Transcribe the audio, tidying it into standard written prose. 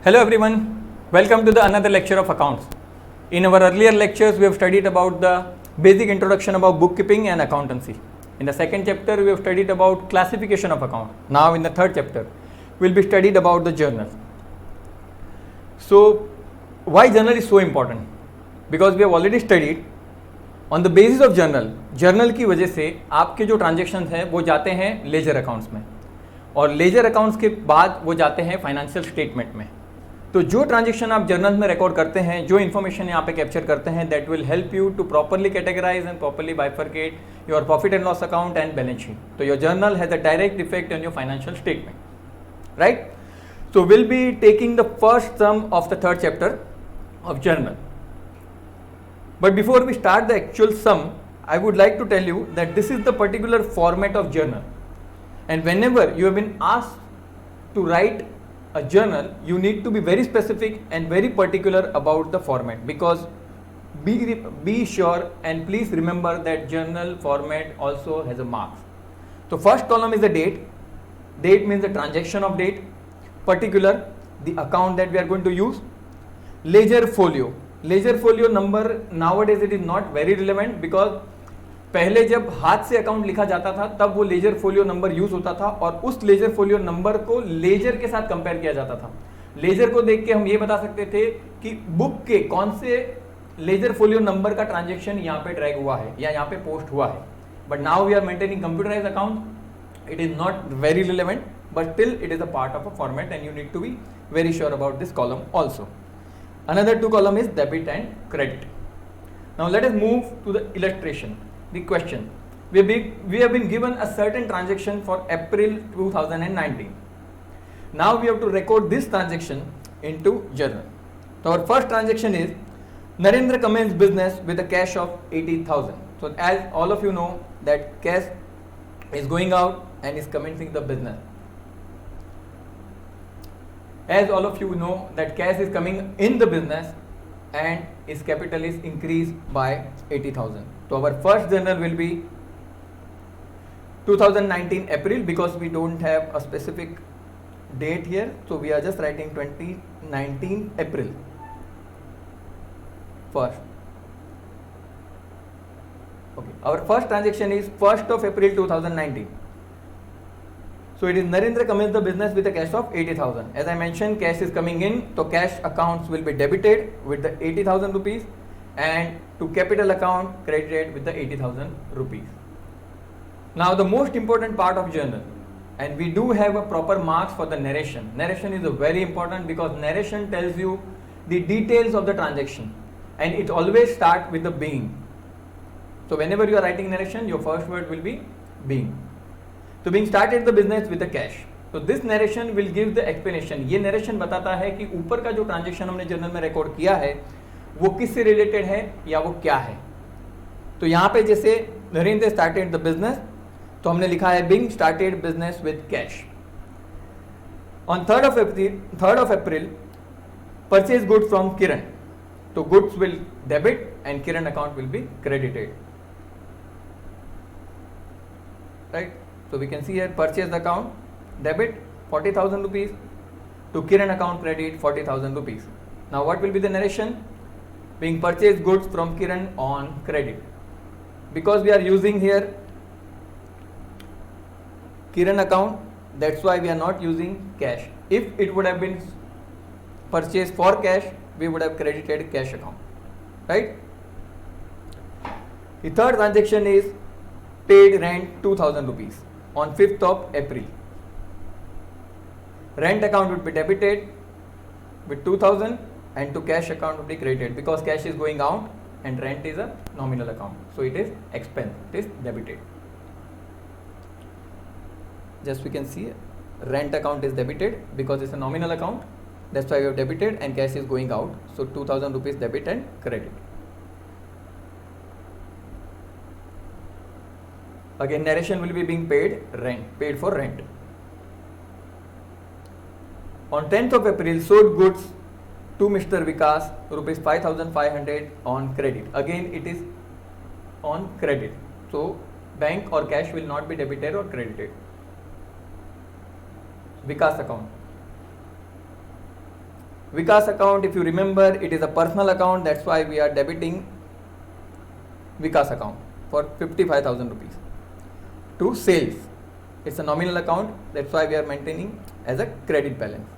Hello everyone, welcome to the another lecture of accounts. In our earlier lectures we have studied about the basic introduction about bookkeeping and accountancy. In the second chapter we have studied about classification of account. Now in the third chapter we will be studied about the journal. So why journal is so important? Because we have already studied on the basis of journal की वजह से आपके जो transactions हैं वो जाते हैं ledger accounts में और लेजर अकाउंट्स के बाद वो जाते हैं फाइनेंशियल स्टेटमेंट में. तो जो ट्रांजेक्शन आप जर्नल में रिकॉर्ड करते हैं, जो इन्फॉर्मेशन यहाँ पे कैप्चर करते हैं, that will help you to properly categorise and properly bifurcate your profit and loss account and balance sheet. तो your journal has a direct effect on your financial statement, right. So will be taking the first sum of the third chapter of journal. But before we start the actual sum, I would like to tell you that this is the particular format of journal. And whenever you have been asked to write a journal, you need to be very specific and very particular about the format, because be sure and please remember that journal format also has a marks. So first column is the date. Date means the transaction of date. Particular, the account that we are going to use. Ledger folio. Ledger folio number nowadays it is not very relevant, because पहले जब हाथ से account लिखा जाता था तब वो ledger folio number use होता था और उस लेजर फोलियो नंबर को लेजर के साथ कंपेयर किया जाता था. लेजर को देख के हम ये बता सकते थे कि बुक के कौन से लेजर फोलियो नंबर का ट्रांजेक्शन यहाँ पे ट्रैक हुआ है या यहाँ पे पोस्ट हुआ है. But now we are maintaining computerise account, it is not very relevant, but still it is a part of a format and you need to be very sure about this column also. Another two column is debit and credit. Now let us move to the illustration, the question. We have been given a certain transaction for April 2019. Now we have to record this transaction into journal. So our first transaction is Narendra commenced business with a cash of 80,000. So as all of you know that cash is going out and is commencing the business. As all of you know that cash is coming in the business and its capital is increased by 80,000. So our first journal will be 2019 April, because we don't have a specific date here. So we are just writing 2019 April first. Okay. Our first transaction is 1st of April 2019. So it is Narendra commenced the business with a cash of 80,000. As I mentioned, cash is coming in, so cash accounts will be debited with the 80,000 rupees and to capital account credited with the 80,000 rupees. Now the most important part of journal, and we do have a proper marks for the narration. Narration is very important because narration tells you the details of the transaction and it always starts with the being. So whenever you are writing narration, your first word will be being. तो being started the business with the cash. तो this narration will give the explanation. ये narration बताता है कि ऊपर का जो transaction हमने जर्नल में रिकॉर्ड किया है वो किससे रिलेटेड है या वो क्या है. तो यहाँ पे जैसे नरेंद्र स्टार्टेड द बिजनेस, तो हमने लिखा है being started business with cash. On 3rd of April purchase goods from Kiran. तो goods will debit and Kiran account will be credited. Right? So we can see here purchase account debit 40,000 rupees to Kiran account credit 40,000 rupees. Now what will be the narration? Being purchased goods from Kiran on credit. Because we are using here Kiran account, that's why we are not using cash. If it would have been purchased for cash, we would have credited cash account, right? The third transaction is paid rent 2,000 rupees. On 5th of April, rent account would be debited with 2,000 and to cash account would be credited, because cash is going out and rent is a nominal account, so it is expense, it is debited. Just we can see rent account is debited because it's a nominal account, that's why we have debited, and cash is going out, so 2,000 rupees debit and credit. Again narration will be being paid for rent. On 10th of April sold goods to Mr. Vikas rupees 5,500 on credit. Again it is on credit, so bank or cash will not be debited or credited. Vikas account. Vikas account, if you remember, it is a personal account. That's why we are debiting Vikas account for 55,000 rupees to sales. It's a nominal account. That's why we are maintaining as a credit balance.